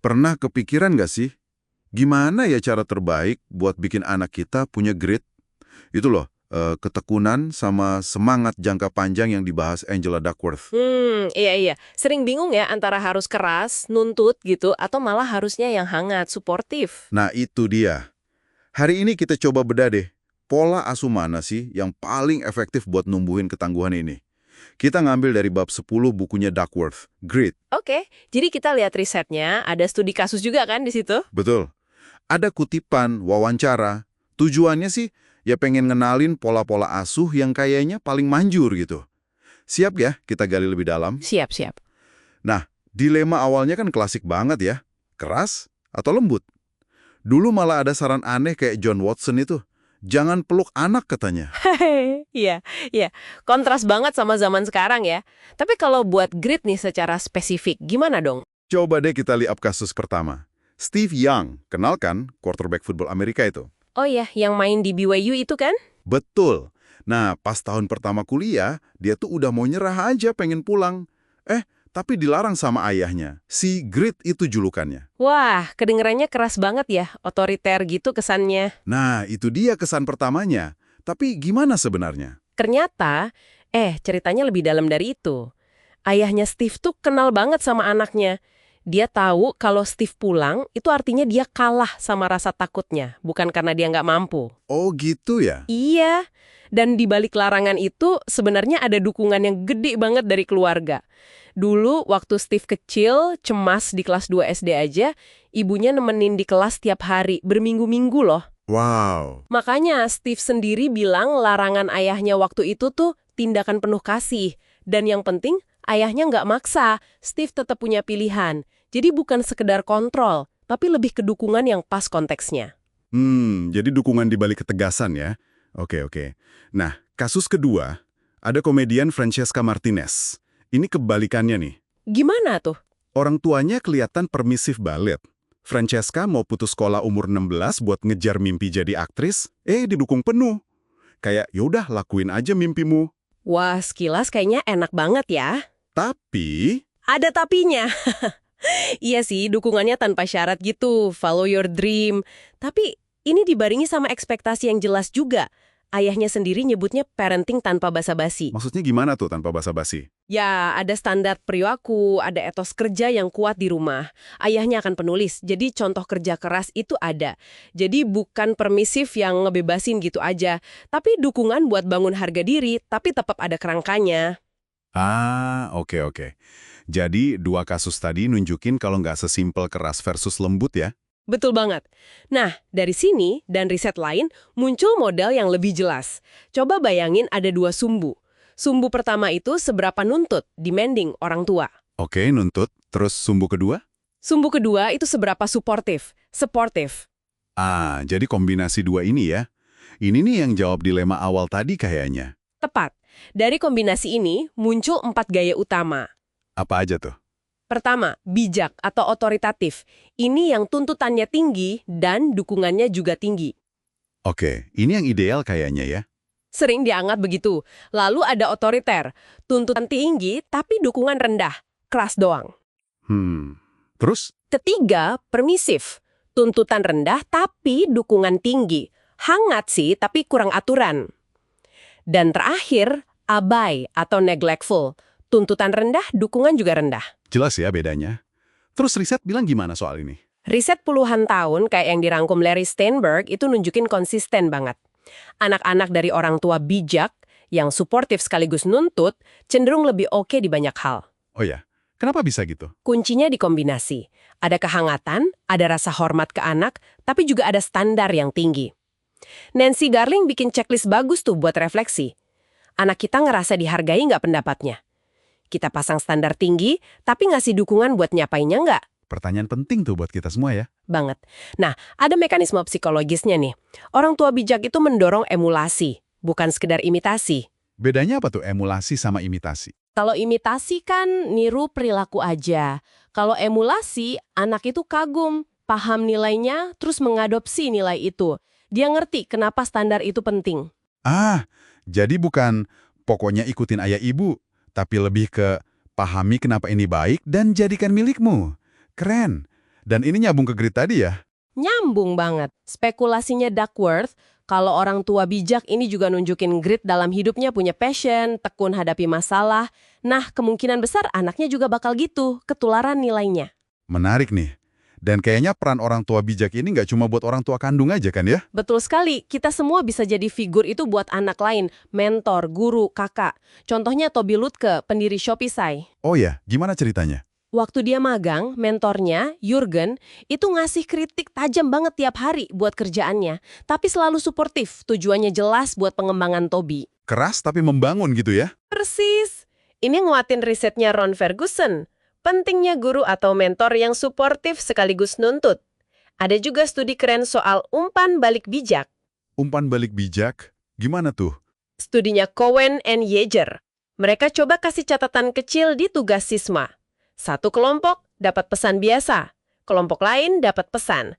Pernah kepikiran nggak sih, gimana ya cara terbaik buat bikin anak kita punya grit? Itu loh, ketekunan sama semangat jangka panjang yang dibahas Angela Duckworth. Iya iya. Sering bingung ya antara harus keras, nuntut gitu, atau malah harusnya yang hangat, suportif. Nah, itu dia. Hari ini kita coba bedah deh, pola asuh mana sih yang paling efektif buat numbuhin ketangguhan ini? Kita ngambil dari bab 10 bukunya Duckworth, Grit. Oke, jadi kita lihat risetnya, ada studi kasus juga kan di situ? Betul. Ada kutipan, wawancara. Tujuannya sih, ya pengen ngenalin pola-pola asuh yang kayaknya paling manjur gitu. Siap ya kita gali lebih dalam? Siap, siap. Nah, dilema awalnya kan klasik banget ya. Keras atau lembut? Dulu malah ada saran aneh kayak John Watson itu. Jangan peluk anak katanya. Hehehe, iya, iya. Kontras banget sama zaman sekarang ya. Tapi kalau buat grit nih secara spesifik, gimana dong? Coba deh kita lihat kasus pertama. Steve Young, kenal kan quarterback football Amerika itu? Oh iya, yang main di BYU itu kan? Betul. Nah, pas tahun pertama kuliah, dia tuh udah mau nyerah aja pengen pulang. Tapi dilarang sama ayahnya. Si Grit itu julukannya. Wah, kedengerannya keras banget ya, otoriter gitu kesannya. Nah, itu dia kesan pertamanya. Tapi gimana sebenarnya? Ternyata, ceritanya lebih dalam dari itu. Ayahnya Steve tuh kenal banget sama anaknya. Dia tahu kalau Steve pulang, itu artinya dia kalah sama rasa takutnya, bukan karena dia nggak mampu. Oh gitu ya? Iya, dan di balik larangan itu sebenarnya ada dukungan yang gede banget dari keluarga. Dulu waktu Steve kecil, cemas di kelas 2 SD aja, ibunya nemenin di kelas tiap hari, berminggu-minggu loh. Wow. Makanya Steve sendiri bilang larangan ayahnya waktu itu tuh tindakan penuh kasih. Dan yang penting, ayahnya nggak maksa, Steve tetap punya pilihan. Jadi bukan sekedar kontrol, tapi lebih ke dukungan yang pas konteksnya. Jadi dukungan dibalik ketegasan ya? Oke. Nah, kasus kedua, ada komedian Francesca Martinez. Ini kebalikannya nih. Gimana tuh? Orang tuanya kelihatan permisif banget. Francesca mau putus sekolah umur 16 buat ngejar mimpi jadi aktris, didukung penuh. Kayak, yaudah lakuin aja mimpimu. Wah, sekilas kayaknya enak banget ya. Tapi, Ada tapinya. Iya sih, dukungannya tanpa syarat gitu, follow your dream. Tapi ini dibarengi sama ekspektasi yang jelas juga. Ayahnya sendiri nyebutnya parenting tanpa basa-basi. maksudnya gimana tuh tanpa basa-basi? Ya, ada standar perilaku, ada etos kerja yang kuat di rumah. Ayahnya akan penulis, jadi contoh kerja keras itu ada. Jadi bukan permisif yang ngebebasin gitu aja, tapi dukungan buat bangun harga diri, tapi tetap ada kerangkanya. Oke. Jadi, dua kasus tadi nunjukin kalau nggak sesimpel keras versus lembut ya? Betul banget. Nah, dari sini dan riset lain muncul model yang lebih jelas. Coba bayangin ada dua sumbu. Sumbu pertama itu seberapa nuntut, demanding orang tua. Oke, nuntut. Terus sumbu kedua? Sumbu kedua itu seberapa suportif, supportive. Jadi kombinasi dua ini ya. Ini nih yang jawab dilema awal tadi kayaknya. Tepat. Dari kombinasi ini muncul 4 gaya utama. Apa aja tuh? Pertama, bijak atau otoritatif. Ini yang tuntutannya tinggi dan dukungannya juga tinggi. Oke, ini yang ideal kayaknya ya. Sering dianggap begitu. Lalu ada otoriter, tuntutan tinggi tapi dukungan rendah, keras doang. Terus? Ketiga, permisif, tuntutan rendah tapi dukungan tinggi. Hangat sih tapi kurang aturan. Dan terakhir, abai atau neglectful, tuntutan rendah, dukungan juga rendah. Jelas ya bedanya. Terus riset bilang gimana soal ini? Riset puluhan tahun kayak yang dirangkum Larry Steinberg itu nunjukin konsisten banget. Anak-anak dari orang tua bijak, yang suportif sekaligus nuntut, cenderung lebih oke di banyak hal. Oh ya, kenapa bisa gitu? Kuncinya dikombinasi. Ada kehangatan, ada rasa hormat ke anak, tapi juga ada standar yang tinggi. Nancy Garling bikin checklist bagus tuh buat refleksi. Anak kita ngerasa dihargai nggak pendapatnya? Kita pasang standar tinggi, tapi ngasih dukungan buat nyapainya nggak? Pertanyaan penting tuh buat kita semua ya. Banget. Nah, ada mekanisme psikologisnya nih. Orang tua bijak itu mendorong emulasi, bukan sekedar imitasi. Bedanya apa tuh emulasi sama imitasi? Kalau imitasi kan niru perilaku aja. Kalau emulasi, anak itu kagum, paham nilainya, terus mengadopsi nilai itu. Dia ngerti kenapa standar itu penting. Jadi bukan pokoknya ikutin ayah ibu, tapi lebih ke pahami kenapa ini baik dan jadikan milikmu. Keren. Dan ini nyambung ke grit tadi ya? Nyambung banget. Spekulasinya Duckworth, kalau orang tua bijak ini juga nunjukin grit dalam hidupnya, punya passion, tekun hadapi masalah. Nah, kemungkinan besar anaknya juga bakal gitu, ketularan nilainya. Menarik nih. Dan kayaknya peran orang tua bijak ini nggak cuma buat orang tua kandung aja kan ya? Betul sekali, kita semua bisa jadi figur itu buat anak lain, mentor, guru, kakak. Contohnya Tobi Lutke, pendiri Shopify. Oh ya, gimana ceritanya? Waktu dia magang, mentornya, Jurgen, itu ngasih kritik tajam banget tiap hari buat kerjaannya. Tapi selalu suportif, tujuannya jelas buat pengembangan Tobi. Keras tapi membangun gitu ya? Persis. Ini nguatin risetnya Ron Ferguson. Pentingnya guru atau mentor yang suportif sekaligus nuntut. Ada juga studi keren soal umpan balik bijak. Umpan balik bijak? Gimana tuh? Studinya Cowen and Yeager. Mereka coba kasih catatan kecil di tugas sisma. Satu kelompok dapat pesan biasa, kelompok lain dapat pesan.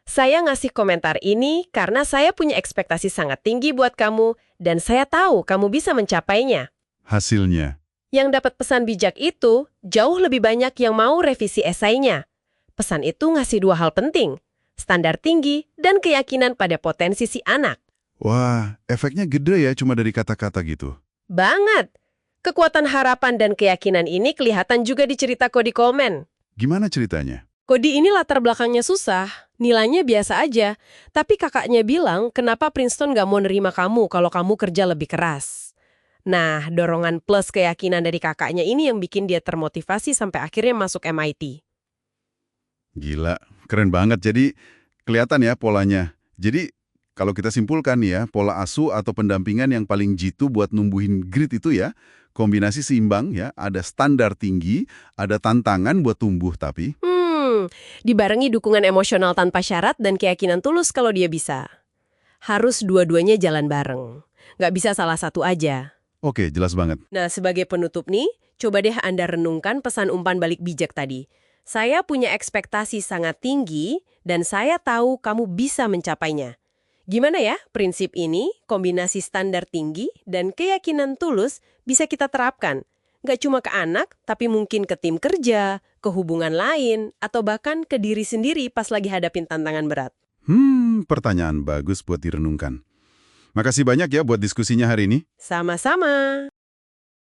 Saya ngasih komentar ini karena saya punya ekspektasi sangat tinggi buat kamu dan saya tahu kamu bisa mencapainya. Hasilnya? Yang dapat pesan bijak itu jauh lebih banyak yang mau revisi esainya. Pesan itu ngasih dua hal penting, standar tinggi dan keyakinan pada potensi si anak. Wah, efeknya gede ya cuma dari kata-kata gitu. Banget! Kekuatan harapan dan keyakinan ini kelihatan juga di cerita Cody Coleman. Gimana ceritanya? Cody ini latar belakangnya susah, nilainya biasa aja, tapi kakaknya bilang kenapa Princeton nggak mau nerima kamu kalau kamu kerja lebih keras. Nah, dorongan plus keyakinan dari kakaknya ini yang bikin dia termotivasi sampai akhirnya masuk MIT. Gila, keren banget. Jadi kelihatan ya polanya. Jadi kalau kita simpulkan nih ya, pola asuh atau pendampingan yang paling jitu buat numbuhin grit itu ya, kombinasi seimbang ya, ada standar tinggi, ada tantangan buat tumbuh tapi. Dibarengi dukungan emosional tanpa syarat dan keyakinan tulus kalau dia bisa. Harus dua-duanya jalan bareng. Nggak bisa salah satu aja. Oke, jelas banget. Nah, sebagai penutup nih, coba deh Anda renungkan pesan umpan balik bijak tadi. Saya punya ekspektasi sangat tinggi dan saya tahu kamu bisa mencapainya. Gimana ya prinsip ini, kombinasi standar tinggi dan keyakinan tulus bisa kita terapkan? Nggak cuma ke anak, tapi mungkin ke tim kerja, ke hubungan lain, atau bahkan ke diri sendiri pas lagi hadapin tantangan berat. Pertanyaan bagus buat direnungkan. Makasih banyak ya buat diskusinya hari ini. Sama-sama.